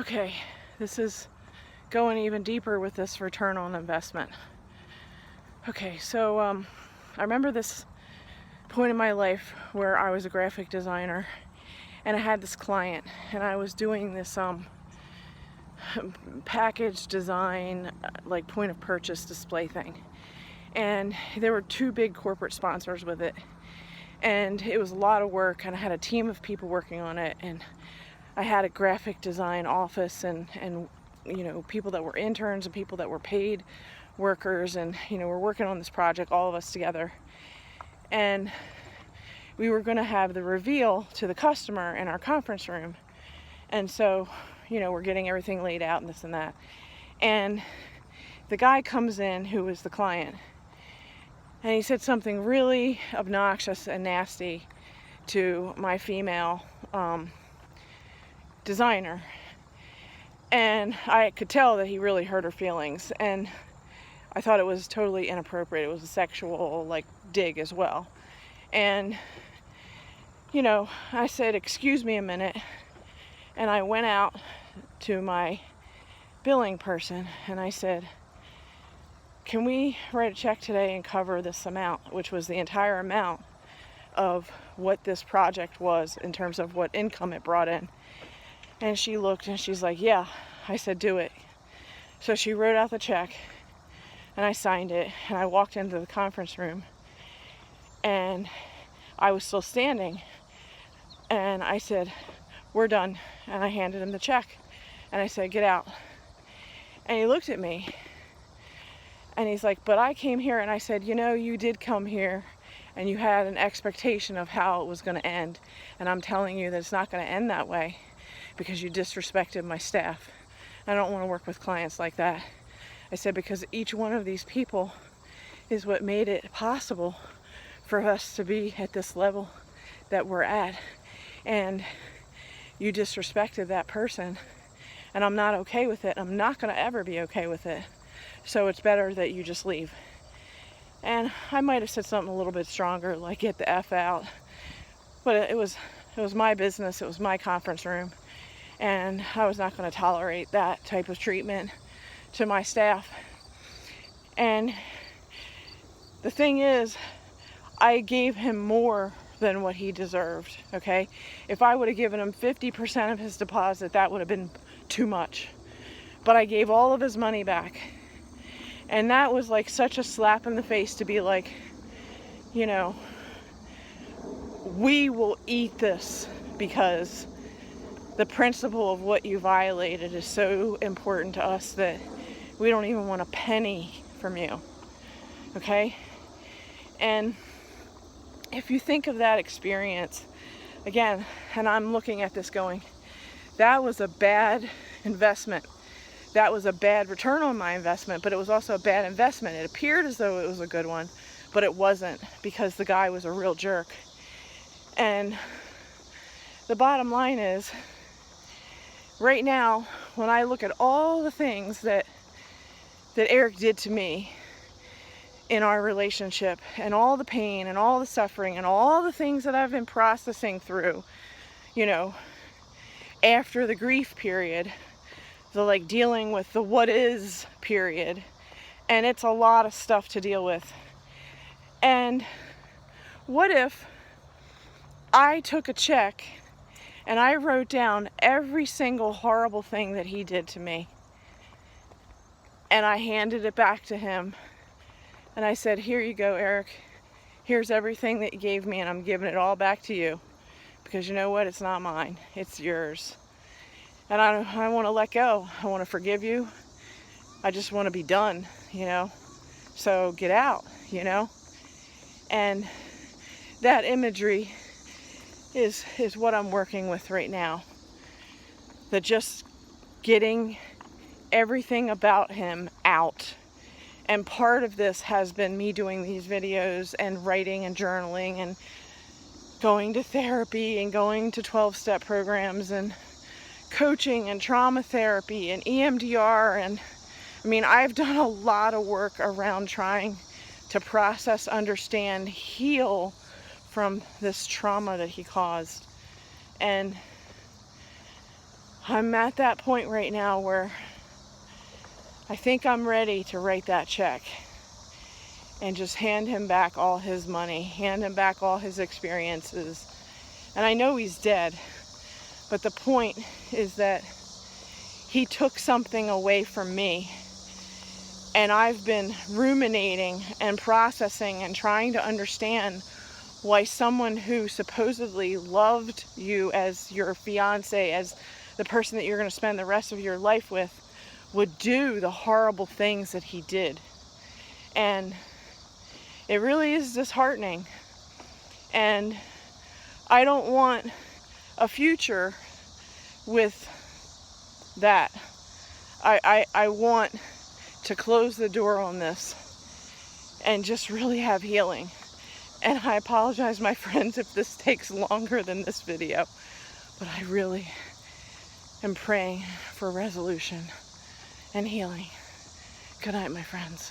Okay, this is going even deeper with this return on investment. Okay, so I remember this point in my life where I was a graphic designer and I had this client and I was doing this package design, like point of purchase display thing. And there were two big corporate sponsors with it. And it was a lot of work, and I had a team of people working on it, and I had a graphic design office and you know, people that were interns and people that were paid workers, and you know, we're working on this project, all of us together. And we were going to have the reveal to the customer in our conference room. And so, you know, we're getting everything laid out and this and that. And the guy comes in who was the client, and he said something really obnoxious and nasty to my female designer. And I could tell that he really hurt her feelings. And I thought it was totally inappropriate. It was a sexual, like, dig as well. And, you know, I said, "Excuse me a minute." And I went out to my billing person and I said, "Can we write a check today and cover this amount?" Which was the entire amount of what this project was in terms of what income it brought in. And she looked and she's like, "Yeah." I said, "Do it." So she wrote out the check and I signed it, and I walked into the conference room and I was still standing, and I said, "We're done." And I handed him the check and I said, "Get out." And he looked at me and he's like, "But I came here." And I said, "You know, you did come here and you had an expectation of how it was going to end, and I'm telling you that it's not going to end that way because you disrespected my staff. I don't want to work with clients like that." I said, "Because each one of these people is what made it possible for us to be at this level that we're at, and you disrespected that person, and I'm not okay with it. I'm not going to ever be okay with it. So it's better that you just leave." And I might have said something a little bit stronger, like, "Get the F out." But it was my business. It was my conference room. And I was not going to tolerate that type of treatment to my staff. And the thing is, I gave him more than what he deserved, okay? If I would have given him 50% of his deposit, that would have been too much. But I gave all of his money back. And that was like such a slap in the face to be like, you know, we will eat this because the principle of what you violated is so important to us that we don't even want a penny from you, okay? And if you think of that experience, again, and I'm looking at this going, that was a bad investment. That was a bad return on my investment, but it was also a bad investment. It appeared as though it was a good one, but it wasn't, because the guy was a real jerk. And the bottom line is, right now, when I look at all the things that Eric did to me in our relationship, and all the pain and all the suffering and all the things that I've been processing through, you know, after the grief period, the like dealing with the what is period, and it's a lot of stuff to deal with. And what if I took a check and I wrote down every single horrible thing that he did to me, and I handed it back to him, and I said, "Here you go, Eric. Here's everything that you gave me, and I'm giving it all back to you. Because you know what? It's not mine. It's yours. And I want to let go. I want to forgive you. I just want to be done, you know. So get out, you know." And that imagery is what I'm working with right now. That just getting everything about him out. And part of this has been me doing these videos and writing and journaling and going to therapy and going to 12-step programs and coaching and trauma therapy and EMDR. And I mean, I've done a lot of work around trying to process, understand, heal from this trauma that he caused. And I'm at that point right now where I think I'm ready to write that check and just hand him back all his money, hand him back all his experiences. And I know he's dead, but the point is that he took something away from me, and I've been ruminating and processing and trying to understand why someone who supposedly loved you as your fiance, as the person that you're going to spend the rest of your life with, would do the horrible things that he did. And it really is disheartening. And I don't want a future with that. I want to close the door on this and just really have healing. And I apologize, my friends, if this takes longer than this video, but I really am praying for resolution and healing. Good night, my friends.